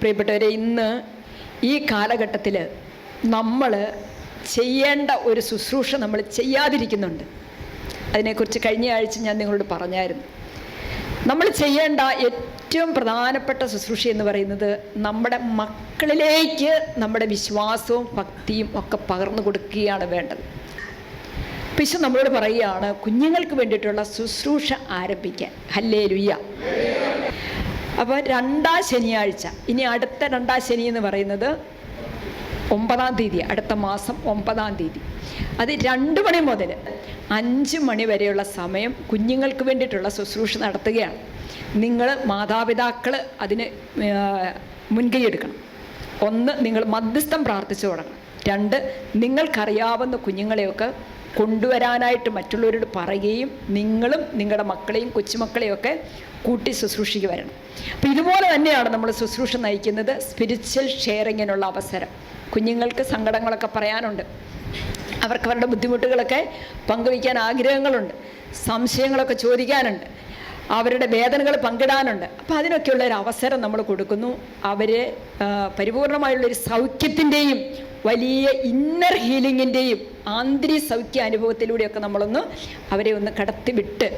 പ്രിയപ്പെട്ടവരെ, ഇന്ന് ഈ കാലഘട്ടത്തിൽ നമ്മൾ ചെയ്യേണ്ട ഒരു ശുശ്രൂഷ നമ്മൾ ചെയ്യാതിരിക്കുന്നുണ്ട്. അതിനെക്കുറിച്ച് കഴിഞ്ഞ ആഴ്ച ഞാൻ നിങ്ങളോട് പറഞ്ഞായിരുന്നു. നമ്മൾ ചെയ്യേണ്ട ഏറ്റവും പ്രധാനപ്പെട്ട ശുശ്രൂഷ എന്ന് പറയുന്നത് നമ്മുടെ മക്കളിലേക്ക് നമ്മുടെ വിശ്വാസവും ഭക്തിയും ഒക്കെ പകർന്നു കൊടുക്കുകയാണ് വേണ്ടത്. പിശു നമ്മളോട് പറയുകയാണ് കുഞ്ഞുങ്ങൾക്ക് വേണ്ടിയിട്ടുള്ള ശുശ്രൂഷ ആരംഭിക്കാൻ. ഹല്ലേലൂയ. അപ്പോൾ രണ്ടാം ശനിയാഴ്ച, ഇനി അടുത്ത രണ്ടാം ശനി എന്ന് പറയുന്നത് 9-ാം തീയതി, അടുത്ത മാസം 9-ാം തീയതി, അത് 2 മണി മുതൽ 5 മണി വരെയുള്ള സമയം കുഞ്ഞുങ്ങൾക്ക് വേണ്ടിയിട്ടുള്ള ശുശ്രൂഷ നടത്തുകയാണ്. നിങ്ങൾ മാതാപിതാക്കൾ അതിന് മുൻകൈ എടുക്കണം. 1, നിങ്ങൾ മധ്യസ്ഥം പ്രാർത്ഥിച്ചു തുടങ്ങണം. 2, നിങ്ങൾക്കറിയാവുന്ന കുഞ്ഞുങ്ങളെയൊക്കെ കൊണ്ടുവരാനായിട്ട് മറ്റുള്ളവരോട് പറയുകയും നിങ്ങളും നിങ്ങളുടെ മക്കളെയും കൊച്ചുമക്കളെയും ഒക്കെ കൂട്ടി ശുശ്രൂഷയ്ക്ക് വരണം. അപ്പോൾ ഇതുപോലെ തന്നെയാണ് നമ്മൾ ശുശ്രൂഷ നയിക്കുന്നത്. സ്പിരിച്വൽ ഷെയറിങ്ങിനുള്ള അവസരം. കുഞ്ഞുങ്ങൾക്ക് സങ്കടങ്ങളൊക്കെ പറയാനുണ്ട്, അവർക്ക് അവരുടെ ബുദ്ധിമുട്ടുകളൊക്കെ പങ്കുവയ്ക്കാൻ ആഗ്രഹങ്ങളുണ്ട്, സംശയങ്ങളൊക്കെ ചോദിക്കാനുണ്ട്, അവരുടെ വേദനകൾ പങ്കിടാനുണ്ട്. അപ്പോൾ അതിനൊക്കെയുള്ള ഒരു അവസരം നമ്മൾ കൊടുക്കുന്നു. അവരെ പരിപൂർണമായുള്ളൊരു സൗഖ്യത്തിൻ്റെയും വലിയ ഇന്നർ ഹീലിങ്ങിൻ്റെയും ആന്തരിക സൗഖ്യ അനുഭവത്തിലൂടെയൊക്കെ നമ്മളൊന്ന് അവരെ ഒന്ന് കടത്തിവിട്ട്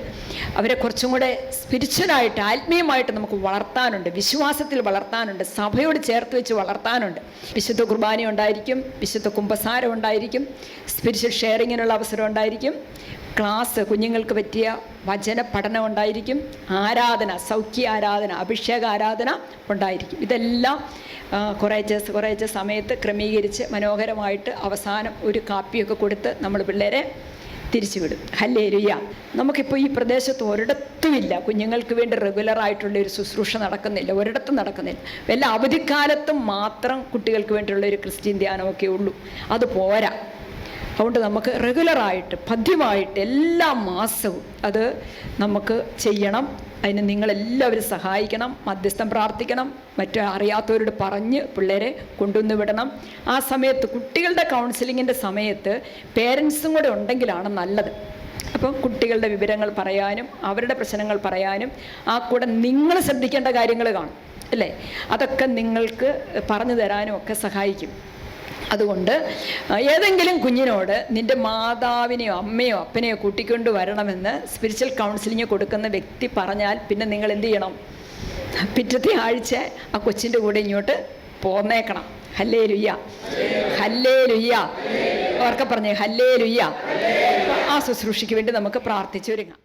അവരെ കുറച്ചും കൂടെ സ്പിരിച്വലായിട്ട് ആത്മീയമായിട്ട് നമുക്ക് വളർത്താനുണ്ട്, വിശ്വാസത്തിൽ വളർത്താനുണ്ട്, സഭയോട് ചേർത്ത് വെച്ച് വളർത്താനുണ്ട്. വിശുദ്ധ കുർബാന ഉണ്ടായിരിക്കും, വിശുദ്ധ കുമ്പസാരം ഉണ്ടായിരിക്കും, സ്പിരിച്വൽ ഷെയറിങ്ങിനുള്ള അവസരം ഉണ്ടായിരിക്കും, ക്ലാസ്, കുഞ്ഞുങ്ങൾക്ക് പറ്റിയ വചന പഠനം ഉണ്ടായിരിക്കും, ആരാധന, സൗഖ്യ ആരാധന, അഭിഷേക ആരാധന ഉണ്ടായിരിക്കും. ഇതെല്ലാം കുറേശ്ശെ സമയത്ത് ക്രമീകരിച്ച് മനോഹരമായിട്ട് അവസാനം ഒരു കാപ്പിയൊക്കെ കൊടുത്ത് നമ്മൾ പിള്ളേരെ തിരിച്ചുവിടും. ഹല്ലേലൂയ. നമുക്കിപ്പോൾ ഈ പ്രദേശത്ത് ഒരിടത്തുമില്ല കുഞ്ഞുങ്ങൾക്ക് വേണ്ടി റെഗുലറായിട്ടുള്ളൊരു ശുശ്രൂഷ നടക്കുന്നില്ല, ഒരിടത്തും നടക്കുന്നില്ല. വല്ല അവധിക്കാലത്തും മാത്രം കുട്ടികൾക്ക് വേണ്ടിയുള്ളൊരു ക്രിസ്ത്യൻ ധ്യാനമൊക്കെ ഉള്ളൂ. അത് പോരാ. അതുകൊണ്ട് നമുക്ക് റെഗുലറായിട്ട് പഥ്യമായിട്ട് എല്ലാ മാസവും അത് നമുക്ക് ചെയ്യണം. അതിന് നിങ്ങളെല്ലാവരും സഹായിക്കണം, മധ്യസ്ഥം പ്രാർത്ഥിക്കണം, മറ്റു അറിയാത്തവരോട് പറഞ്ഞ് പിള്ളേരെ കൊണ്ടുവന്ന് വിടണം. ആ സമയത്ത് കുട്ടികളുടെ കൗൺസിലിങ്ങിൻ്റെ സമയത്ത് പേരൻസും കൂടെ ഉണ്ടെങ്കിലാണ് നല്ലത്. അപ്പം കുട്ടികളുടെ വിവരങ്ങൾ പറയാനും അവരുടെ പ്രശ്നങ്ങൾ പറയാനും ആ കൂടെ നിങ്ങൾ ശ്രദ്ധിക്കേണ്ട കാര്യങ്ങൾ കാണും അല്ലേ, അതൊക്കെ നിങ്ങൾക്ക് പറഞ്ഞു തരാനും ഒക്കെ സഹായിക്കും. അതുകൊണ്ട് ഏതെങ്കിലും കുഞ്ഞിനോട് നിൻ്റെ മാതാവിനെയോ അമ്മയോ അപ്പനെയോ കൂട്ടിക്കൊണ്ട് വരണമെന്ന് സ്പിരിച്വൽ കൗൺസിലിംഗ് കൊടുക്കുന്ന വ്യക്തി പറഞ്ഞാൽ പിന്നെ നിങ്ങൾ എന്ത് ചെയ്യണം? പിറ്റത്തെ ആഴ്ച ആ കൊച്ചിൻ്റെ കൂടെ ഇങ്ങോട്ട് പോന്നേക്കണം. Hallelujah, hallelujah. അവർക്ക് പറഞ്ഞേ ഹല്ലേലൂയ. ആ ശുശ്രൂഷയ്ക്ക് വേണ്ടി നമുക്ക് പ്രാർത്ഥിച്ചൊരുങ്ങാം.